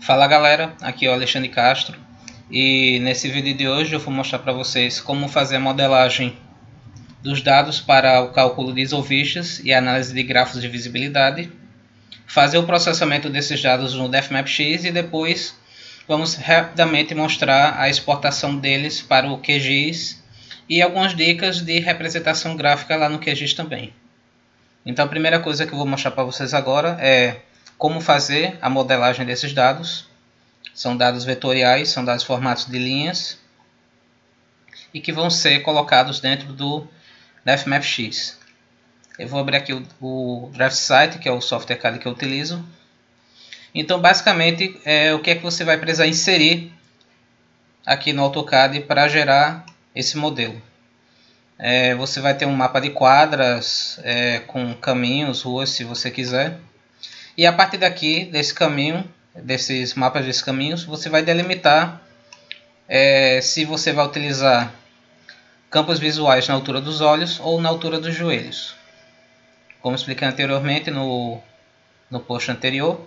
Fala galera, aqui é o Alexandre Castro e nesse vídeo de hoje eu vou mostrar para vocês como fazer a modelagem dos dados para o cálculo de isovistas e análise de grafos de visibilidade, fazer o processamento desses dados no DefMapX e depois vamos rapidamente mostrar a exportação deles para o QGIS e algumas dicas de representação gráfica lá no QGIS também. Então a primeira coisa que eu vou mostrar para vocês agora é como fazer a modelagem desses dados. São dados vetoriais, são dados formatos de linhas e que vão ser colocados dentro do DefMapX. Eu vou abrir aqui o DraftSite, que é o software CAD que eu utilizo. Então basicamente o que é que você vai precisar inserir aqui no AutoCAD para gerar esse modelo. Você vai ter um mapa de quadras com caminhos, ruas, se você quiser. E a partir daqui, desse caminho, desses mapas desses caminhos, você vai delimitar se você vai utilizar campos visuais na altura dos olhos ou na altura dos joelhos. Como expliquei anteriormente no post anterior,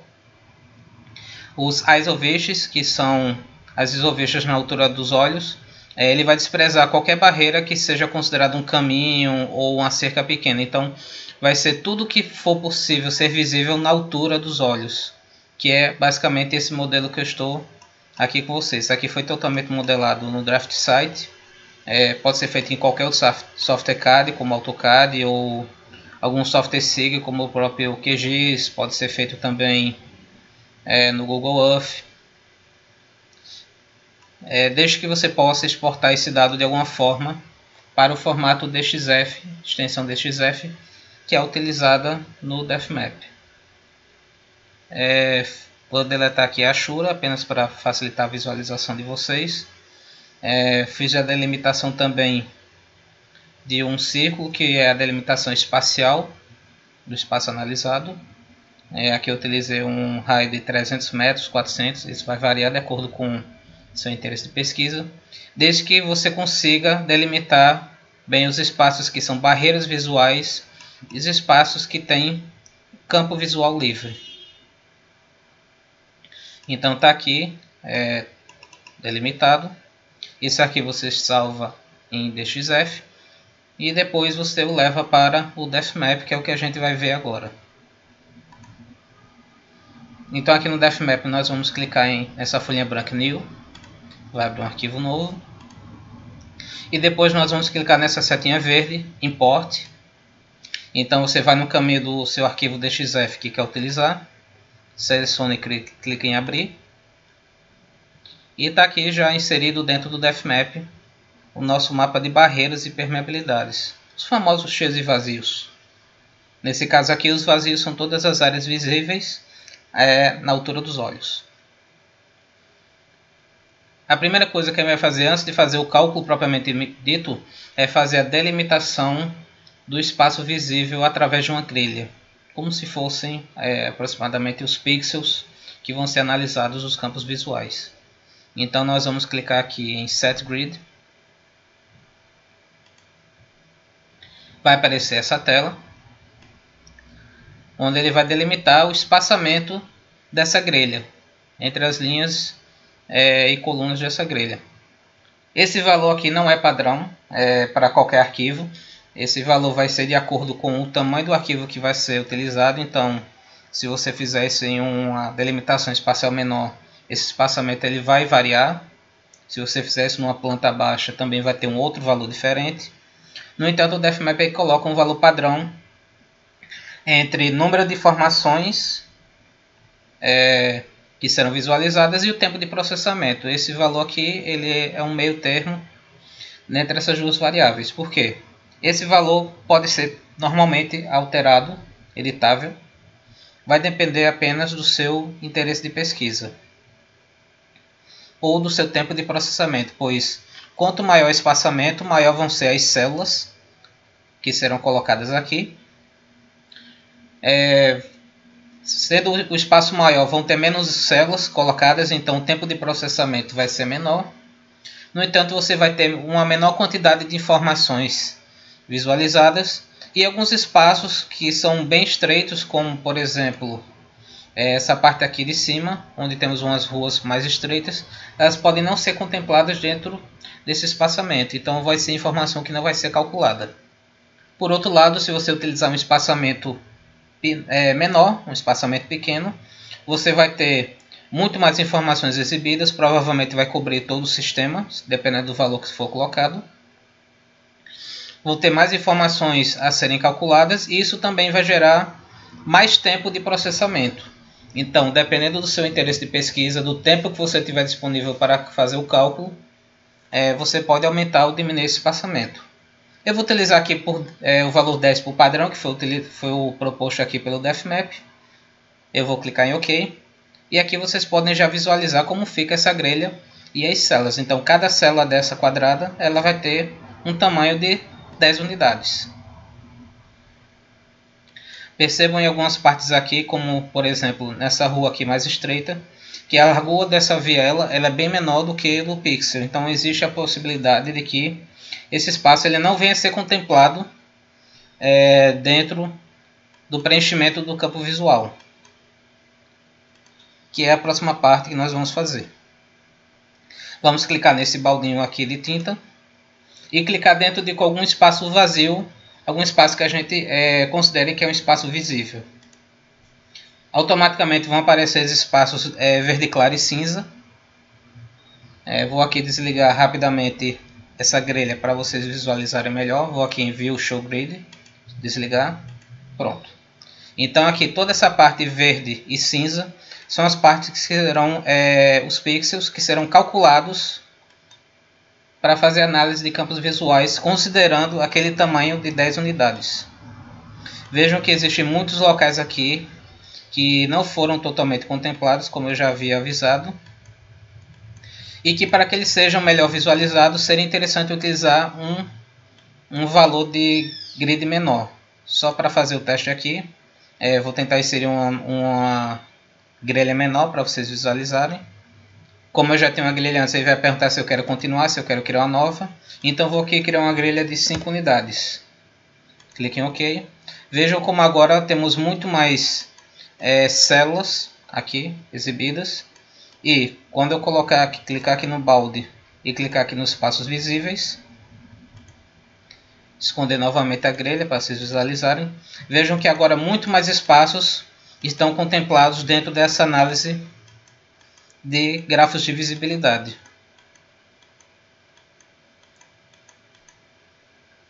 os isovistas, que são as isovistas na altura dos olhos, ele vai desprezar qualquer barreira que seja considerado um caminho ou uma cerca pequena. Então vai ser tudo que for possível ser visível na altura dos olhos, que é basicamente esse modelo que eu estou aqui com vocês. Isso aqui foi totalmente modelado no DraftSite. Pode ser feito em qualquer outro software CAD, como AutoCAD, ou algum software SIG, como o próprio QGIS. Pode ser feito também no Google Earth. Desde que você possa exportar esse dado de alguma forma para o formato DXF, extensão DXF, que é utilizada no DefMap. Vou deletar aqui a Ashura apenas para facilitar a visualização de vocês. Fiz a delimitação também de um círculo, que é a delimitação espacial do espaço analisado. Aqui eu utilizei um raio de 300 metros, 400, isso vai variar de acordo com seu interesse de pesquisa, desde que você consiga delimitar bem os espaços que são barreiras visuais e os espaços que têm campo visual livre. Então está aqui delimitado. Isso aqui você salva em DXF e depois você o leva para o DefMap, que é o que a gente vai ver agora. Então aqui no DefMap nós vamos clicar nessa folhinha branca New, vai abrir um arquivo novo. E depois nós vamos clicar nessa setinha verde, Import. Então você vai no caminho do seu arquivo DXF que quer utilizar. Selecione e clique em abrir. E está aqui já inserido dentro do DefMap o nosso mapa de barreiras e permeabilidades. Os famosos cheios e vazios. Nesse caso aqui os vazios são todas as áreas visíveis na altura dos olhos. A primeira coisa que a gente vai fazer antes de fazer o cálculo propriamente dito é fazer a delimitação do espaço visível através de uma grelha, como se fossem aproximadamente os pixels que vão ser analisados os campos visuais. Então nós vamos clicar aqui em Set Grid. Vai aparecer essa tela, onde ele vai delimitar o espaçamento dessa grelha entre as linhas e colunas dessa grelha. Esse valor aqui não é padrão para qualquer arquivo. Esse valor vai ser de acordo com o tamanho do arquivo que vai ser utilizado. Então, se você fizer isso em uma delimitação espacial menor, esse espaçamento ele vai variar. Se você fizer isso numa planta baixa, também vai ter um outro valor diferente. No entanto, o DefMap coloca um valor padrão entre número de informações que serão visualizadas e o tempo de processamento. Esse valor aqui ele é um meio termo entre essas duas variáveis. Por quê? Esse valor pode ser normalmente alterado, editável. Vai depender apenas do seu interesse de pesquisa ou do seu tempo de processamento, pois quanto maior o espaçamento, maior vão ser as células que serão colocadas aqui. Sendo o espaço maior, vão ter menos células colocadas, então o tempo de processamento vai ser menor. No entanto, você vai ter uma menor quantidade de informações visualizadas e alguns espaços que são bem estreitos, como por exemplo essa parte aqui de cima, onde temos umas ruas mais estreitas, elas podem não ser contempladas dentro desse espaçamento. Então vai ser informação que não vai ser calculada. Por outro lado, se você utilizar um espaçamento menor, um espaçamento pequeno, você vai ter muito mais informações exibidas, provavelmente vai cobrir todo o sistema, dependendo do valor que for colocado. Vão ter mais informações a serem calculadas e isso também vai gerar mais tempo de processamento. Então, dependendo do seu interesse de pesquisa, do tempo que você tiver disponível para fazer o cálculo, você pode aumentar ou diminuir esse espaçamento. Eu vou utilizar aqui o valor 10 por padrão, que foi o proposto aqui pelo DefMap. Eu vou clicar em OK. E aqui vocês podem já visualizar como fica essa grelha e as células. Então, cada célula dessa quadrada ela vai ter um tamanho de 10 unidades. Percebam em algumas partes aqui, como por exemplo nessa rua aqui mais estreita, que a largura dessa viela ela é bem menor do que do pixel. Então existe a possibilidade de que esse espaço ele não venha a ser contemplado dentro do preenchimento do campo visual, que é a próxima parte que nós vamos fazer. Vamos clicar nesse baldinho aqui de tinta e clicar dentro de algum espaço vazio, algum espaço que a gente considere que é um espaço visível. Automaticamente vão aparecer os espaços verde claro e cinza. Vou aqui desligar rapidamente essa grelha para vocês visualizarem melhor. Vou aqui em View Show Grid, desligar, pronto. Então aqui toda essa parte verde e cinza são as partes que serão os pixels que serão calculados para fazer análise de campos visuais, considerando aquele tamanho de 10 unidades. Vejam que existem muitos locais aqui que não foram totalmente contemplados, como eu já havia avisado. E que para que eles sejam melhor visualizados, seria interessante utilizar um valor de grid menor. Só para fazer o teste aqui, vou tentar inserir uma grelha menor para vocês visualizarem. Como eu já tenho uma grelha antes, ele vai perguntar se eu quero continuar, se eu quero criar uma nova. Então vou aqui criar uma grelha de 5 unidades. Clique em OK. Vejam como agora temos muito mais células aqui exibidas. E quando eu clicar aqui no balde e clicar aqui nos espaços visíveis, esconder novamente a grelha para vocês visualizarem, vejam que agora muito mais espaços estão contemplados dentro dessa análise de grafos de visibilidade.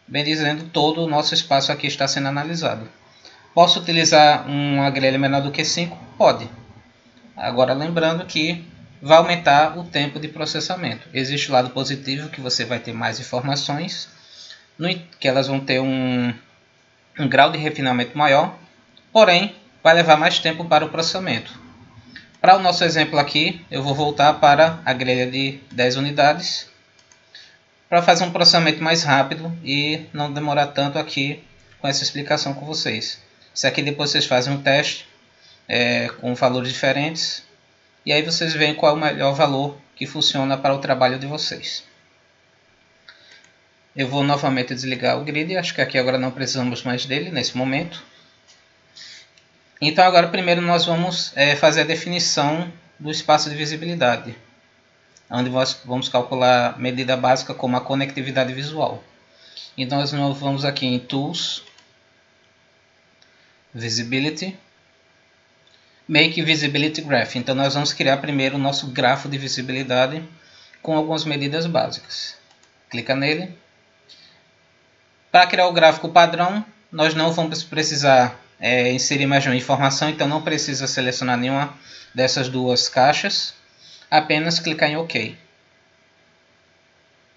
Bem dizendo, todo o nosso espaço aqui está sendo analisado. Posso utilizar uma grelha menor do que 5? Pode. Agora lembrando que vai aumentar o tempo de processamento. Existe o lado positivo, que você vai ter mais informações, que elas vão ter um grau de refinamento maior, porém vai levar mais tempo para o processamento. Para o nosso exemplo aqui, eu vou voltar para a grelha de 10 unidades, para fazer um processamento mais rápido e não demorar tanto aqui com essa explicação com vocês. Isso aqui depois vocês fazem um teste com valores diferentes e aí vocês veem qual é o melhor valor que funciona para o trabalho de vocês. Eu vou novamente desligar o grid, acho que aqui agora não precisamos mais dele nesse momento. Então agora primeiro nós vamos fazer a definição do espaço de visibilidade, onde nós vamos calcular a medida básica como a conectividade visual. Então nós vamos aqui em Tools, Visibility, Make Visibility Graph. Então nós vamos criar primeiro o nosso grafo de visibilidade com algumas medidas básicas. Clica nele. Para criar o gráfico padrão, nós não vamos precisar inserir mais uma informação, então não precisa selecionar nenhuma dessas duas caixas, apenas clicar em OK.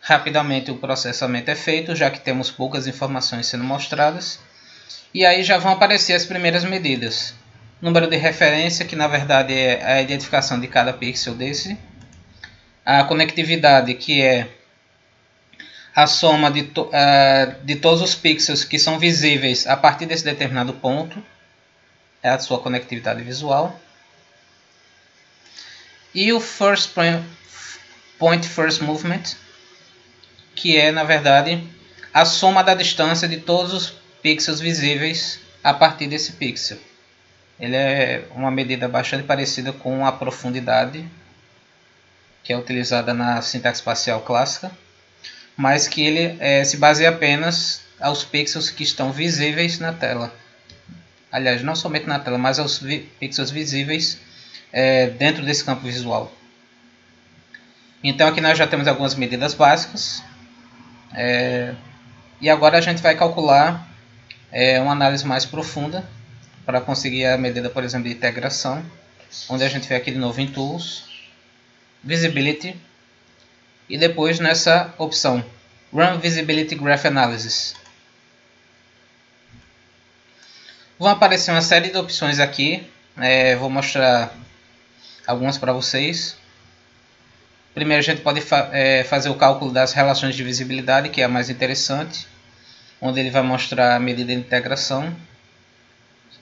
Rapidamente o processamento é feito, já que temos poucas informações sendo mostradas, e aí já vão aparecer as primeiras medidas. Número de referência, que na verdade é a identificação de cada pixel desse, a conectividade, que é a soma de todos os pixels que são visíveis a partir desse determinado ponto, é a sua conectividade visual. E o First Point First Movement, que é na verdade a soma da distância de todos os pixels visíveis a partir desse pixel. Ele é uma medida bastante parecida com a profundidade, que é utilizada na sintaxe espacial clássica, mas que ele se baseia apenas aos pixels que estão visíveis na tela. Aliás, não somente na tela, mas aos pixels visíveis dentro desse campo visual. Então aqui nós já temos algumas medidas básicas. E agora a gente vai calcular uma análise mais profunda para conseguir a medida, por exemplo, de integração, onde a gente vem aqui de novo em Tools, Visibility, e depois nessa opção Run Visibility Graph Analysis. Vão aparecer uma série de opções aqui, vou mostrar algumas para vocês. Primeiro a gente pode fazer o cálculo das relações de visibilidade, que é a mais interessante, onde ele vai mostrar a medida de integração.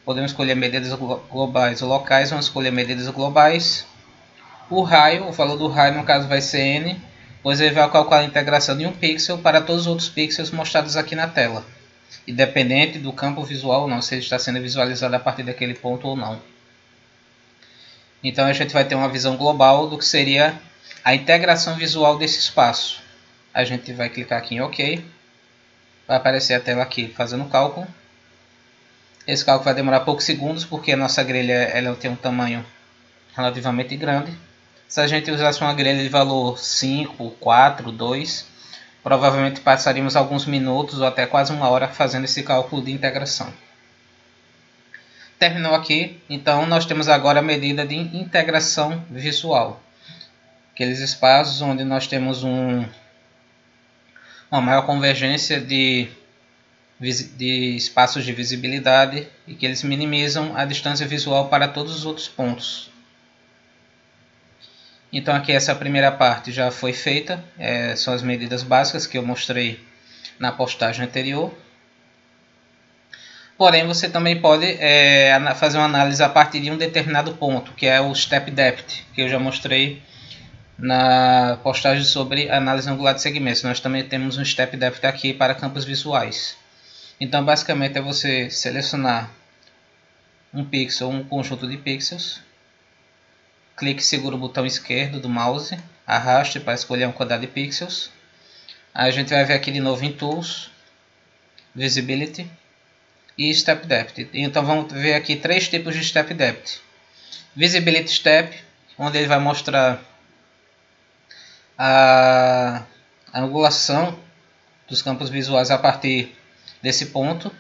Podemos escolher medidas globais ou locais, vamos escolher medidas globais. O raio, o valor do raio no caso vai ser n, pois ele vai calcular a integração de um pixel para todos os outros pixels mostrados aqui na tela, independente do campo visual ou não, se ele está sendo visualizado a partir daquele ponto ou não. Então a gente vai ter uma visão global do que seria a integração visual desse espaço. A gente vai clicar aqui em OK. Vai aparecer a tela aqui fazendo o cálculo. Esse cálculo vai demorar poucos segundos porque a nossa grelha ela tem um tamanho relativamente grande. Se a gente usasse uma grelha de valor 5, 4, 2, provavelmente passaríamos alguns minutos ou até quase uma hora fazendo esse cálculo de integração. Terminou aqui, então nós temos agora a medida de integração visual. Aqueles espaços onde nós temos uma maior convergência de espaços de visibilidade e que eles minimizam a distância visual para todos os outros pontos. Então aqui essa primeira parte já foi feita, são as medidas básicas que eu mostrei na postagem anterior. Porém você também pode fazer uma análise a partir de um determinado ponto, que é o Step Depth, que eu já mostrei na postagem sobre análise angular de segmentos. Nós também temos um Step Depth aqui para campos visuais. Então basicamente é você selecionar um pixel ou um conjunto de pixels, clique e segura o botão esquerdo do mouse, arraste para escolher uma quantidade de pixels. Aí a gente vai ver aqui de novo em Tools, Visibility e Step Depth. Então vamos ver aqui três tipos de Step Depth. Visibility Step, onde ele vai mostrar a angulação dos campos visuais a partir desse ponto.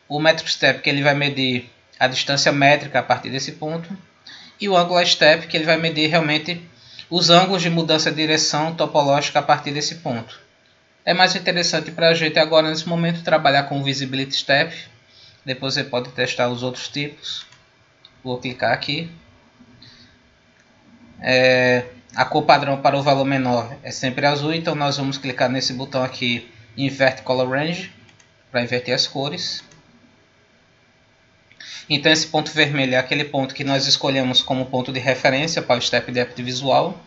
O Metric Step, que ele vai medir a distância métrica a partir desse ponto. E o Angular Step, que ele vai medir realmente os ângulos de mudança de direção topológica a partir desse ponto. É mais interessante para a gente agora nesse momento trabalhar com o Visibility Step. Depois você pode testar os outros tipos. Vou clicar aqui. A cor padrão para o valor menor é sempre azul, então nós vamos clicar nesse botão aqui, Invert Color Range, para inverter as cores. Então esse ponto vermelho é aquele ponto que nós escolhemos como ponto de referência para o Step Depth visual.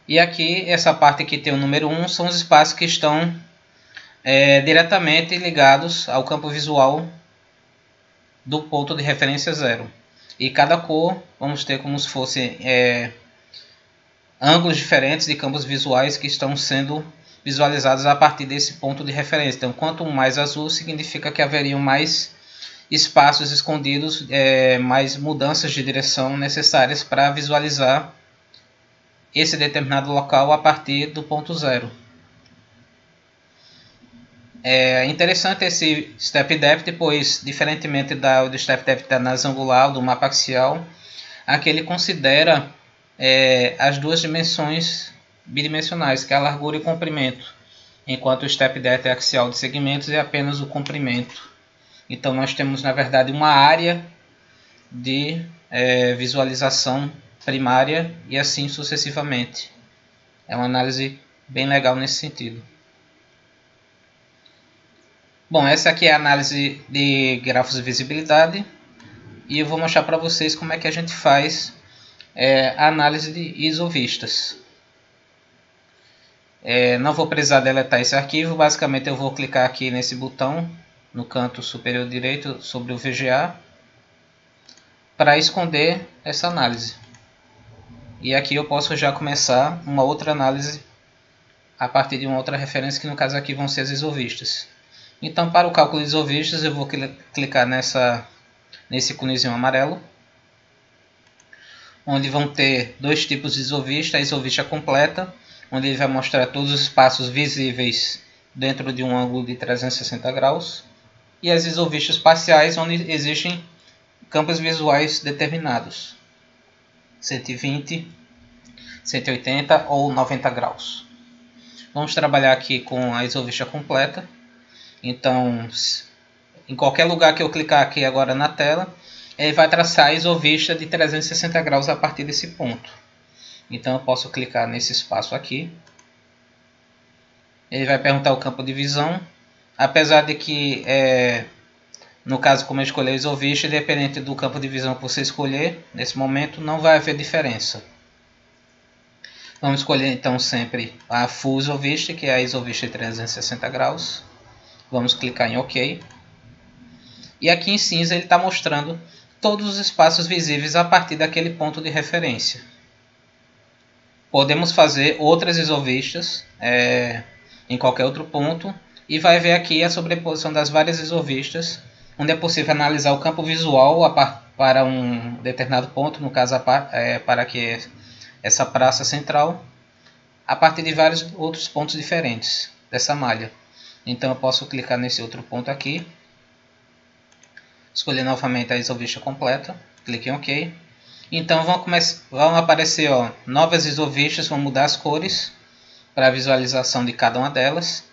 E aqui, essa parte que tem o número 1, são os espaços que estão diretamente ligados ao campo visual do ponto de referência 0. E cada cor, vamos ter como se fosse ângulos diferentes de campos visuais que estão sendo visualizados a partir desse ponto de referência. Então, quanto mais azul, significa que haveriam mais espaços escondidos, mais mudanças de direção necessárias para visualizar esse determinado local a partir do ponto 0. É interessante esse Step Depth, pois, diferentemente do Step Depth da análise angular, do mapa axial, aqui ele considera as duas dimensões bidimensionais, que é a largura e o comprimento, enquanto o Step Depth axial de segmentos é apenas o comprimento. Então nós temos na verdade uma área de visualização primária e assim sucessivamente. É uma análise bem legal nesse sentido. Bom, essa aqui é a análise de grafos de visibilidade e eu vou mostrar para vocês como é que a gente faz a análise de isovistas. Não vou precisar deletar esse arquivo, basicamente eu vou clicar aqui nesse botão no canto superior direito sobre o VGA para esconder essa análise. E aqui eu posso já começar uma outra análise a partir de uma outra referência, que no caso aqui vão ser as isovistas. Então, para o cálculo de isovistas, eu vou clicar nesse íconezinho amarelo, onde vão ter dois tipos de isovista: a isovista completa, onde ele vai mostrar todos os espaços visíveis dentro de um ângulo de 360 graus, e as isovistas parciais, onde existem campos visuais determinados, 120, 180 ou 90 graus. Vamos trabalhar aqui com a isovista completa. Então, em qualquer lugar que eu clicar aqui agora na tela, ele vai traçar a isovista de 360 graus a partir desse ponto. Então eu posso clicar nesse espaço aqui. Ele vai perguntar o campo de visão. Apesar de que, no caso, como eu escolher a isovista, independente do campo de visão que você escolher, nesse momento não vai haver diferença. Vamos escolher então sempre a Full Isovista, que é a isovista de 360 graus. Vamos clicar em OK. E aqui em cinza ele está mostrando todos os espaços visíveis a partir daquele ponto de referência. Podemos fazer outras isovistas em qualquer outro ponto. E vai ver aqui a sobreposição das várias isovistas, onde é possível analisar o campo visual para um determinado ponto, no caso para que essa praça central, a partir de vários outros pontos diferentes dessa malha. Então eu posso clicar nesse outro ponto aqui, escolher novamente a isovista completa, clique em OK. Então vão aparecer novas isovistas, vão mudar as cores para a visualização de cada uma delas.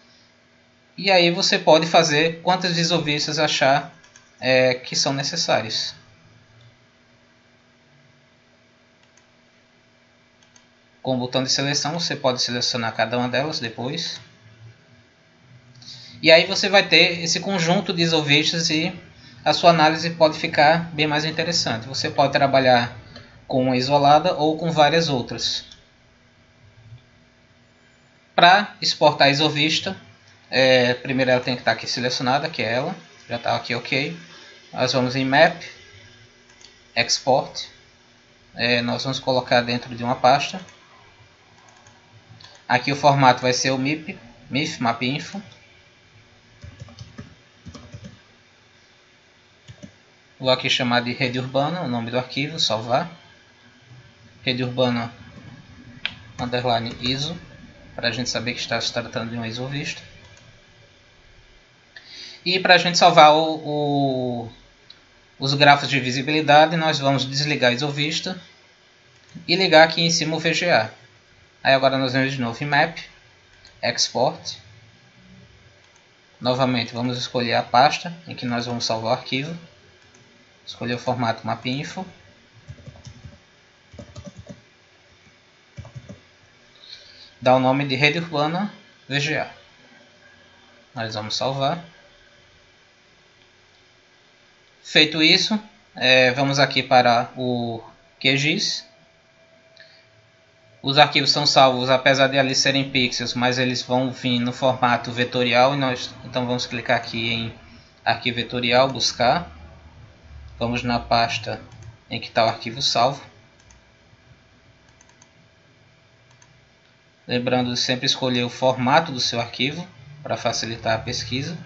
E aí você pode fazer quantas isovistas achar que são necessárias. Com o botão de seleção você pode selecionar cada uma delas depois. E aí você vai ter esse conjunto de isovistas e a sua análise pode ficar bem mais interessante. Você pode trabalhar com uma isolada ou com várias outras. Para exportar a isovista, primeiro ela tem que estar aqui selecionada, que é ela. Já está aqui OK. Nós vamos em Map, Export. Nós vamos colocar dentro de uma pasta. Aqui o formato vai ser o MIP, Mapinfo. Vou aqui chamar de rede urbana, o nome do arquivo, salvar. Rede urbana underline ISO, para a gente saber que está se tratando de uma isovista. E para a gente salvar os grafos de visibilidade, nós vamos desligar a isovista e ligar aqui em cima o VGA. Aí agora nós vamos de novo em Map, Export. Novamente vamos escolher a pasta em que nós vamos salvar o arquivo. Escolher o formato Mapinfo. Dá o nome de rede urbana VGA. Nós vamos salvar. Feito isso, vamos aqui para o QGIS. Os arquivos são salvos, apesar de ali serem pixels, mas eles vão vir no formato vetorial. E então vamos clicar aqui em arquivo vetorial, buscar. Vamos na pasta em que está o arquivo salvo. Lembrando de sempre escolher o formato do seu arquivo para facilitar a pesquisa.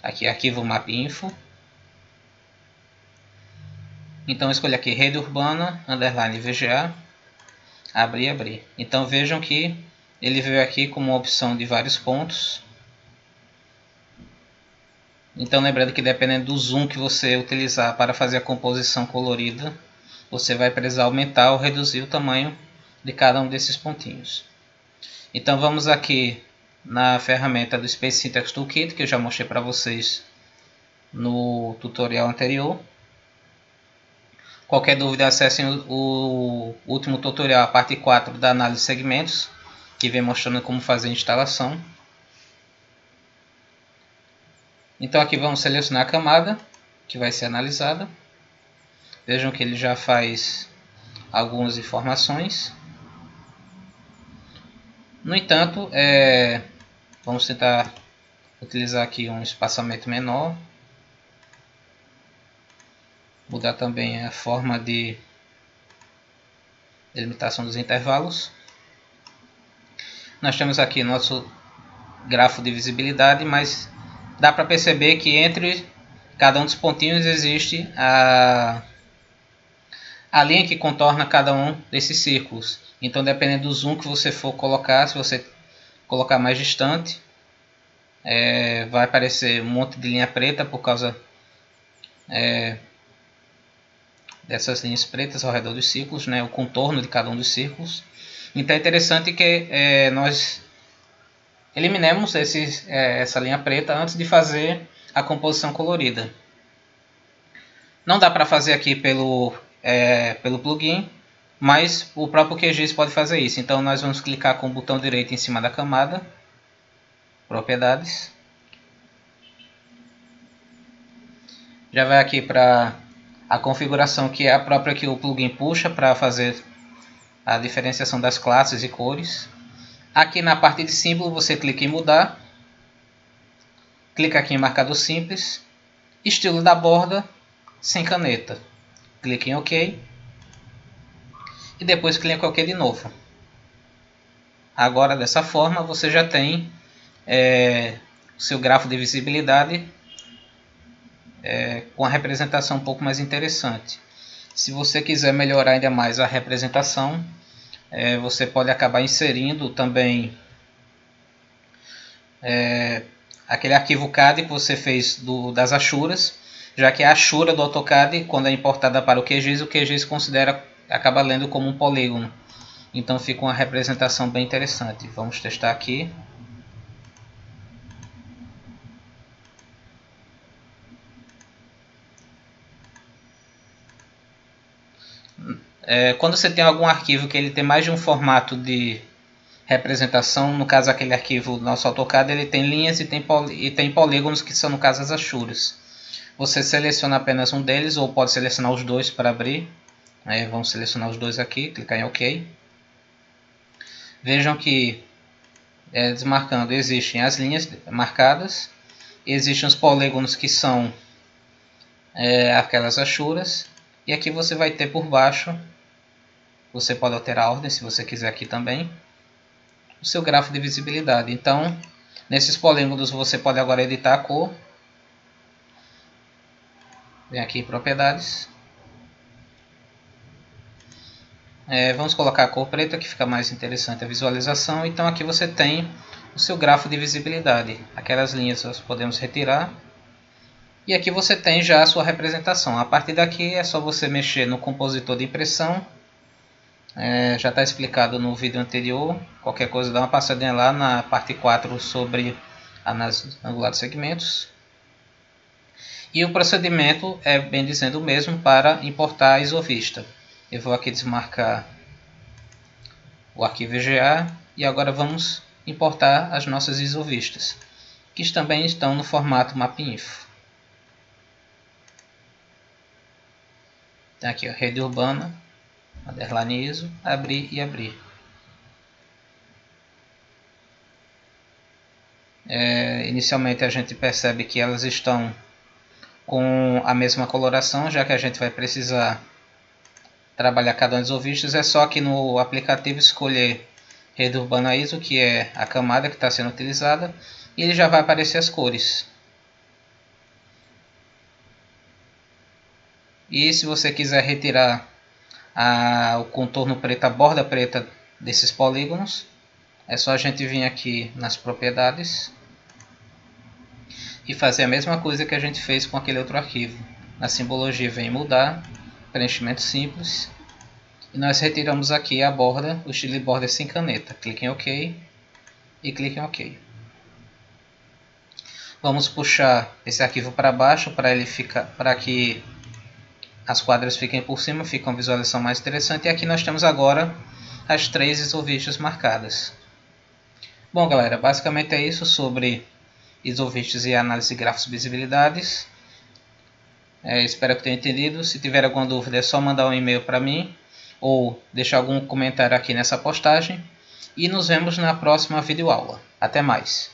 Aqui arquivo Mapinfo. Então escolha aqui rede urbana underline VGA, abrir. Então vejam que ele veio aqui como uma opção de vários pontos. Então lembrando que dependendo do zoom que você utilizar para fazer a composição colorida, você vai precisar aumentar ou reduzir o tamanho de cada um desses pontinhos. Então vamos aqui na ferramenta do Space Syntax Toolkit, que eu já mostrei para vocês no tutorial anterior. Qualquer dúvida, acessem o último tutorial, a parte 4 da análise de segmentos, que vem mostrando como fazer a instalação. Então aqui vamos selecionar a camada que vai ser analisada. Vejam que ele já faz algumas informações. No entanto, vamos tentar utilizar aqui um espaçamento menor. mudar também a forma de delimitação dos intervalos. Nós temos aqui nosso grafo de visibilidade, mas dá para perceber que entre cada um dos pontinhos existe a linha que contorna cada um desses círculos. Então, dependendo do zoom que você for colocar, se você colocar mais distante, vai aparecer um monte de linha preta por causa dessas linhas pretas ao redor dos círculos, né, o contorno de cada um dos círculos. Então é interessante que nós eliminemos essa linha preta antes de fazer a composição colorida. Não dá para fazer aqui pelo plugin, mas o próprio QGIS pode fazer isso. Então nós vamos clicar com o botão direito em cima da camada, propriedades. Já vai aqui para a configuração que é a própria que o plugin puxa para fazer a diferenciação das classes e cores. Aqui na parte de símbolo você clica em mudar, clica aqui em marcador simples, estilo da borda sem caneta, clique em OK e depois clique em OK de novo. Agora dessa forma você já tem o seu grafo de visibilidade com a representação um pouco mais interessante. Se você quiser melhorar ainda mais a representação, você pode acabar inserindo também aquele arquivo CAD que você fez das achuras, já que a achura do AutoCAD, quando é importada para o QGIS acaba lendo como um polígono. Então fica uma representação bem interessante. Vamos testar aqui. Quando você tem algum arquivo que ele tem mais de um formato de representação, no caso aquele arquivo do nosso AutoCAD, ele tem linhas e tem polígonos que são no caso as achuras. Você seleciona apenas um deles ou pode selecionar os dois para abrir. Vamos selecionar os dois aqui, clicar em OK. Vejam que desmarcando existem as linhas marcadas, existem os polígonos que são aquelas achuras, e aqui você vai ter por baixo, você pode alterar a ordem se você quiser aqui também, o seu grafo de visibilidade. Então, nesses polígonos você pode agora editar a cor. Vem aqui em propriedades. Vamos colocar a cor preta que fica mais interessante a visualização. Então aqui você tem o seu grafo de visibilidade. Aquelas linhas nós podemos retirar. E aqui você tem já a sua representação. A partir daqui é só você mexer no compositor de impressão. Já está explicado no vídeo anterior. Qualquer coisa dá uma passadinha lá na parte 4 sobre análise angular de segmentos. E o procedimento é bem dizendo o mesmo para importar a isovista. Eu vou aqui desmarcar o arquivo EGA e agora vamos importar as nossas isovistas, que também estão no formato mapinfo. Tem aqui a rede urbana, underline ISO, abrir e abrir. Inicialmente a gente percebe que elas estão com a mesma coloração, já que a gente vai precisar trabalhar cada um dos isovistas. É só aqui no aplicativo escolher rede urbana ISO, que é a camada que está sendo utilizada, e ele já vai aparecer as cores. E se você quiser retirar o contorno preto, a borda preta desses polígonos, é só a gente vir aqui nas propriedades e fazer a mesma coisa que a gente fez com aquele outro arquivo. Na simbologia vem mudar, preenchimento simples, e nós retiramos aqui a borda, o estilo de borda sem caneta. Clique em OK e clique em OK. Vamos puxar esse arquivo para baixo para que as quadras fiquem por cima, fica uma visualização mais interessante. E aqui nós temos agora as 3 isovistas marcadas. Bom galera, basicamente é isso sobre isovistas e análise de grafos de visibilidades. Espero que tenha entendido. Se tiver alguma dúvida é só mandar um e-mail para mim ou deixar algum comentário aqui nessa postagem. E nos vemos na próxima videoaula. Até mais!